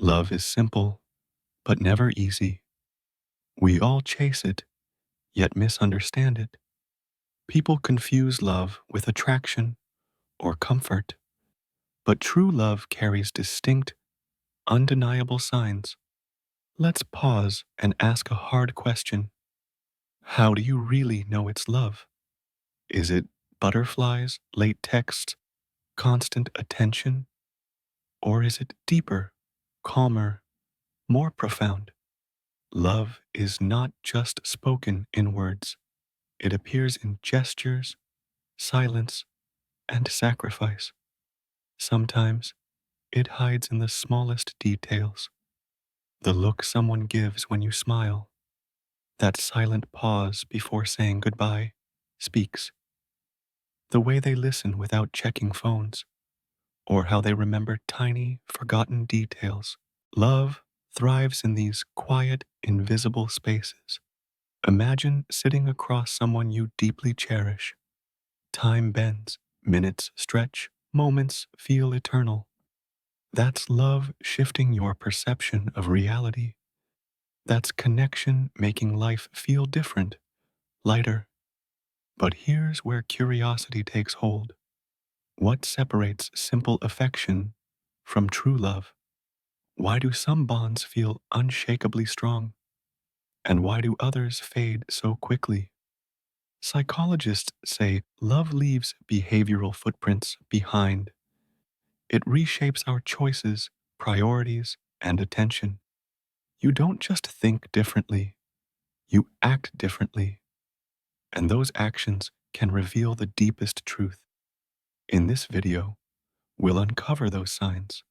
Love is simple, but never easy. We all chase it, yet misunderstand it. People confuse love with attraction or comfort, but true love carries distinct, undeniable signs. Let's pause and ask a hard question. How do you really know it's love? Is it butterflies, late texts, constant attention? Or is it deeper, calmer, more profound? Love is not just spoken in words. It appears in gestures, silence, and sacrifice. Sometimes it hides in the smallest details. The look someone gives when you smile, that silent pause before saying goodbye, speaks. The way they listen without checking phones, or how they remember tiny, forgotten details. Love thrives in these quiet, invisible spaces. Imagine sitting across someone you deeply cherish. Time bends, minutes stretch, moments feel eternal. That's love shifting your perception of reality. That's connection making life feel different, lighter. But here's where curiosity takes hold. What separates simple affection from true love? Why do some bonds feel unshakably strong? And why do others fade so quickly? Psychologists say love leaves behavioral footprints behind. It reshapes our choices, priorities, and attention. You don't just think differently, you act differently. And those actions can reveal the deepest truth. In this video, we'll uncover those signs,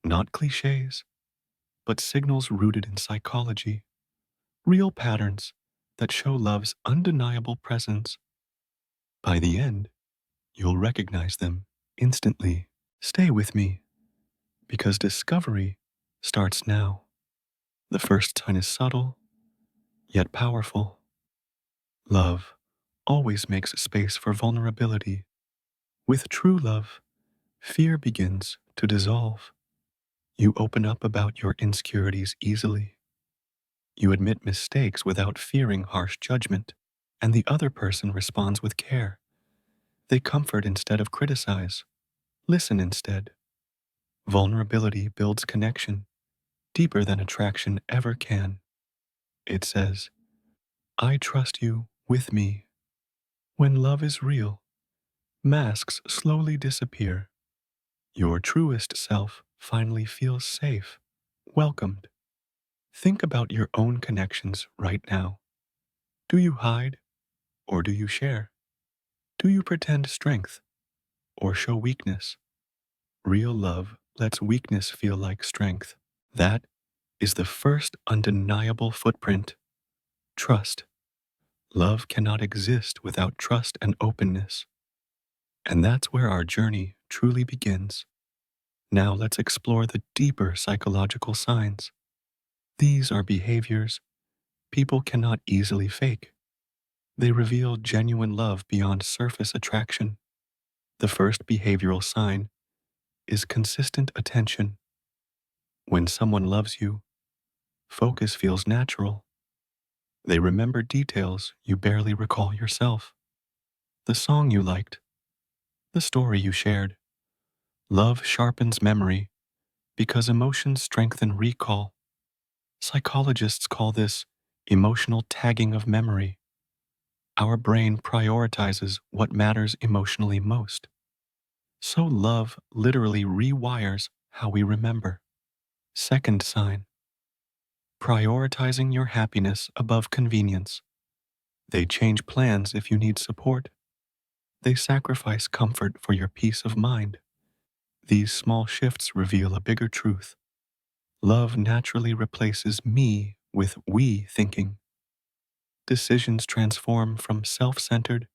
not cliches, but signals rooted in psychology, real patterns that show love's undeniable presence. By the end, you'll recognize them instantly. Stay with me, because discovery starts now. The first sign is subtle, yet powerful. Love always makes space for vulnerability. With true love, fear begins to dissolve. You open up about your insecurities easily. You admit mistakes without fearing harsh judgment, and the other person responds with care. They comfort instead of criticize, listen instead. Vulnerability builds connection, deeper than attraction ever can. It says, I trust you with me. When love is real, masks slowly disappear. Your truest self finally feels safe, welcomed. Think about your own connections right now. Do you hide or do you share? Do you pretend strength or show weakness? Real love lets weakness feel like strength. That is the first undeniable footprint. Trust. Love cannot exist without trust and openness. And that's where our journey truly begins. Now let's explore the deeper psychological signs. These are behaviors people cannot easily fake. They reveal genuine love beyond surface attraction. The first behavioral sign is consistent attention. When someone loves you, focus feels natural. They remember details you barely recall yourself. The song you liked, the story you shared. Love sharpens memory because emotions strengthen recall. Psychologists call this emotional tagging of memory. Our brain prioritizes what matters emotionally most. So love literally rewires how we remember. Second sign, prioritizing your happiness above convenience. They change plans if you need support. They sacrifice comfort for your peace of mind. These small shifts reveal a bigger truth. Love naturally replaces me with we thinking. Decisions transform from self-centered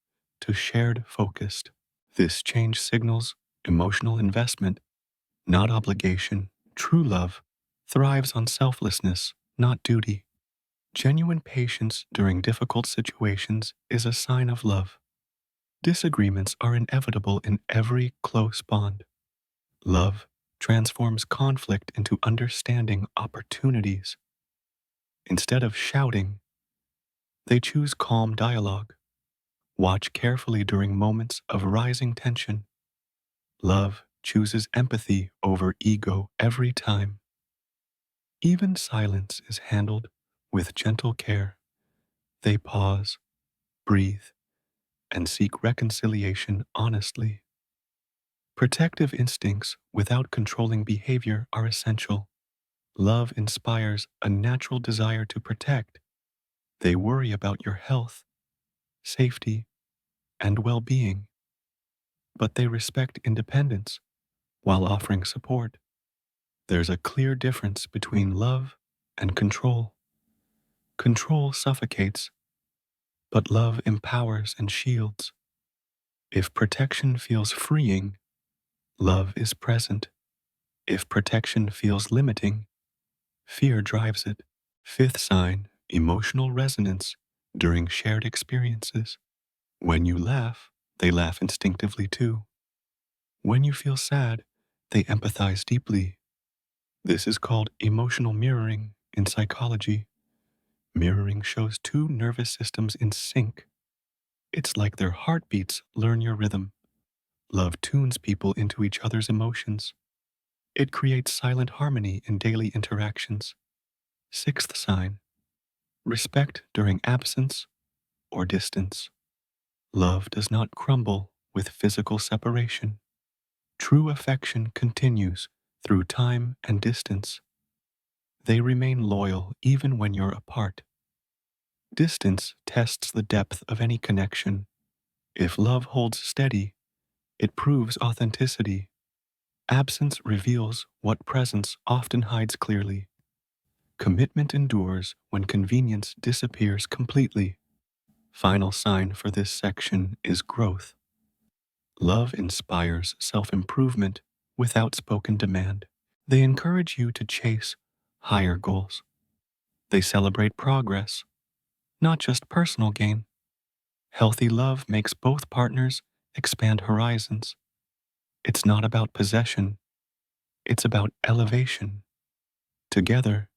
to shared focused. This change signals emotional investment, not obligation. True love thrives on selflessness, not duty. Genuine patience during difficult situations is a sign of love. Disagreements are inevitable in every close bond. Love transforms conflict into understanding opportunities. Instead of shouting, they choose calm dialogue. Watch carefully during moments of rising tension. Love chooses empathy over ego every time. Even silence is handled with gentle care. They pause, breathe, and seek reconciliation honestly. Protective instincts without controlling behavior are essential. Love inspires a natural desire to protect. They worry about your health, safety, and well being, but they respect independence while offering support. There's a clear difference between love and control. Control suffocates, but love empowers and shields. If protection feels freeing, love is present. If protection feels limiting, fear drives it. Fifth sign, emotional resonance during shared experiences. When you laugh, they laugh instinctively too. When you feel sad, they empathize deeply. This is called emotional mirroring in psychology. Mirroring shows two nervous systems in sync. It's like their heartbeats learn your rhythm. Love tunes people into each other's emotions. It creates silent harmony in daily interactions. Sixth sign, respect during absence or distance. Love does not crumble with physical separation. True affection continues through time and distance. They remain loyal even when you're apart. Distance tests the depth of any connection. If love holds steady, it proves authenticity. Absence reveals what presence often hides clearly. Commitment endures when convenience disappears completely. Final sign for this section is growth. Love inspires self-improvement without spoken demand. They encourage you to chase higher goals. They celebrate progress, not just personal gain. Healthy love makes both partners expand horizons. It's not about possession, it's about elevation. Together,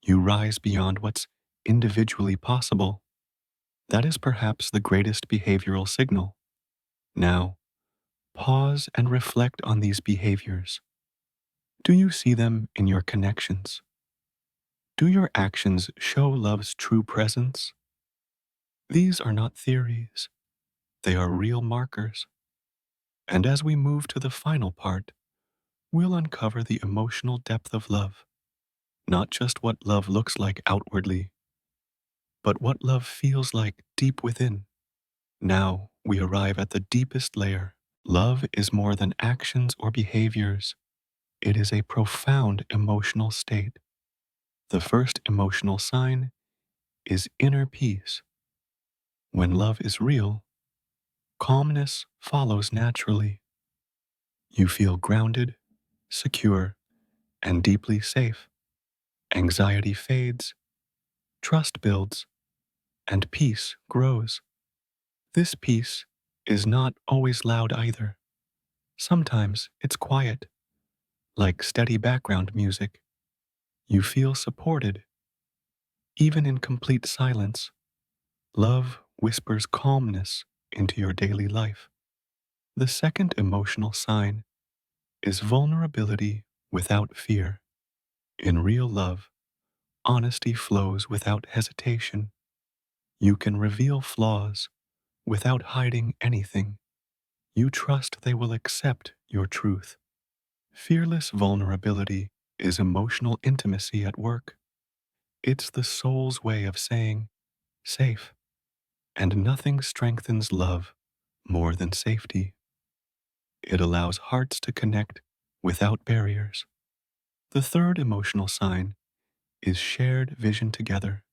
you rise beyond what's individually possible. That is perhaps the greatest behavioral signal. Now, pause and reflect on these behaviors. Do you see them in your connections? Do your actions show love's true presence? These are not theories, they are real markers. And as we move to the final part, we'll uncover the emotional depth of love, not just what love looks like outwardly, but what love feels like deep within. Now we arrive at the deepest layer. Love is more than actions or behaviors. It is a profound emotional state. The first emotional sign is inner peace. When love is real, calmness follows naturally. You feel grounded, secure, and deeply safe. Anxiety fades, trust builds, and peace grows. This peace is not always loud either. Sometimes it's quiet, like steady background music. You feel supported, even in complete silence. Love whispers calmness into your daily life. The second emotional sign is vulnerability without fear. In real love, honesty flows without hesitation. You can reveal flaws without hiding anything. You trust they will accept your truth. Fearless vulnerability is emotional intimacy at work. It's the soul's way of saying, safe, and nothing strengthens love more than safety. It allows hearts to connect without barriers. The third emotional sign is shared vision together.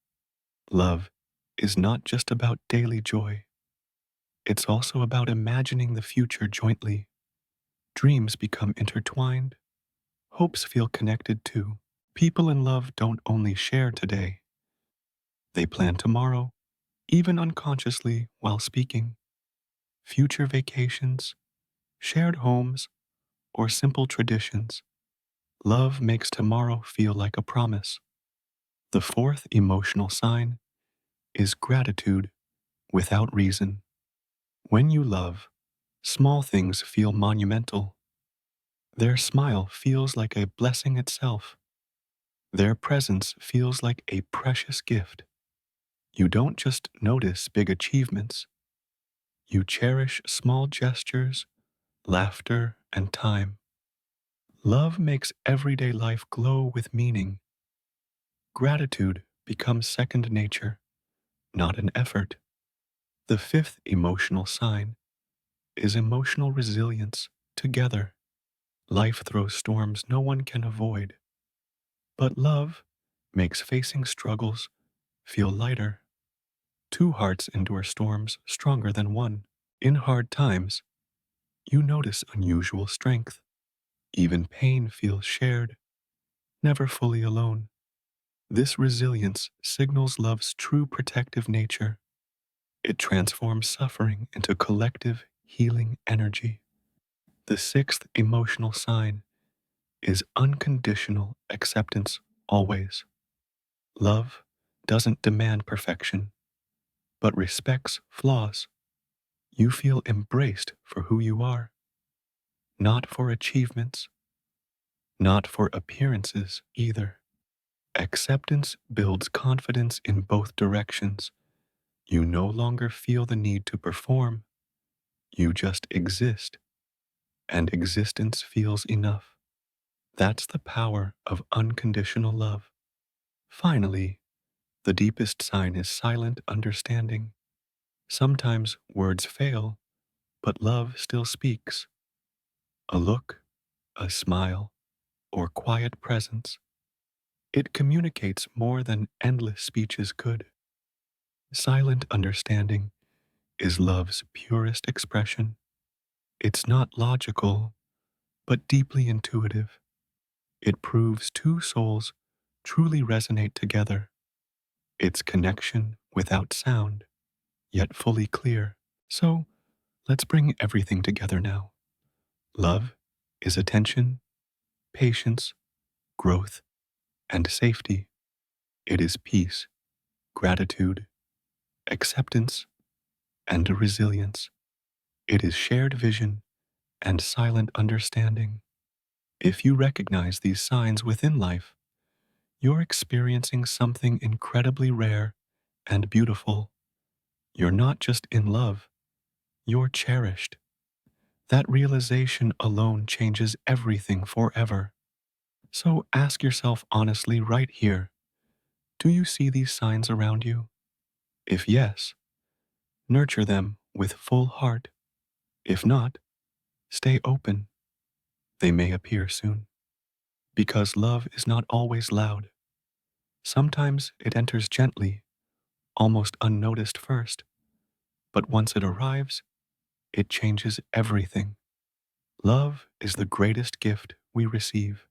Love is not just about daily joy. It's also about imagining the future jointly. Dreams become intertwined. Hopes feel connected too. People in love don't only share today, they plan tomorrow, even unconsciously while speaking. Future vacations, shared homes, or simple traditions. Love makes tomorrow feel like a promise. The fourth emotional sign is gratitude without reason. When you love, small things feel monumental. Their smile feels like a blessing itself. Their presence feels like a precious gift. You don't just notice big achievements, you cherish small gestures, laughter, and time. Love makes everyday life glow with meaning. Gratitude becomes second nature, not an effort. The fifth emotional sign is emotional resilience together. Life throws storms no one can avoid, but love makes facing struggles feel lighter. Two hearts endure storms stronger than one. In hard times, you notice unusual strength. Even pain feels shared, never fully alone. This resilience signals love's true protective nature. It transforms suffering into collective healing energy. The sixth emotional sign is unconditional acceptance always. Love doesn't demand perfection, but respects flaws. You feel embraced for who you are, not for achievements, not for appearances either. Acceptance builds confidence in both directions. You no longer feel the need to perform, you just exist, and existence feels enough. That's the power of unconditional love. Finally, the deepest sign is silent understanding. Sometimes words fail, but love still speaks. A look, a smile, or quiet presence. It communicates more than endless speeches could. Silent understanding is love's purest expression. It's not logical, but deeply intuitive. It proves two souls truly resonate together. It's connection without sound, yet fully clear. So let's bring everything together now. Love is attention, patience, growth, and safety. It is peace, gratitude, acceptance, and resilience. It is shared vision and silent understanding. If you recognize these signs within life, you're experiencing something incredibly rare and beautiful. You're not just in love, you're cherished. That realization alone changes everything forever. So ask yourself honestly right here, do you see these signs around you? If yes, nurture them with full heart. If not, stay open. They may appear soon. Because love is not always loud. Sometimes it enters gently, almost unnoticed first, but once it arrives, it changes everything. Love is the greatest gift we receive.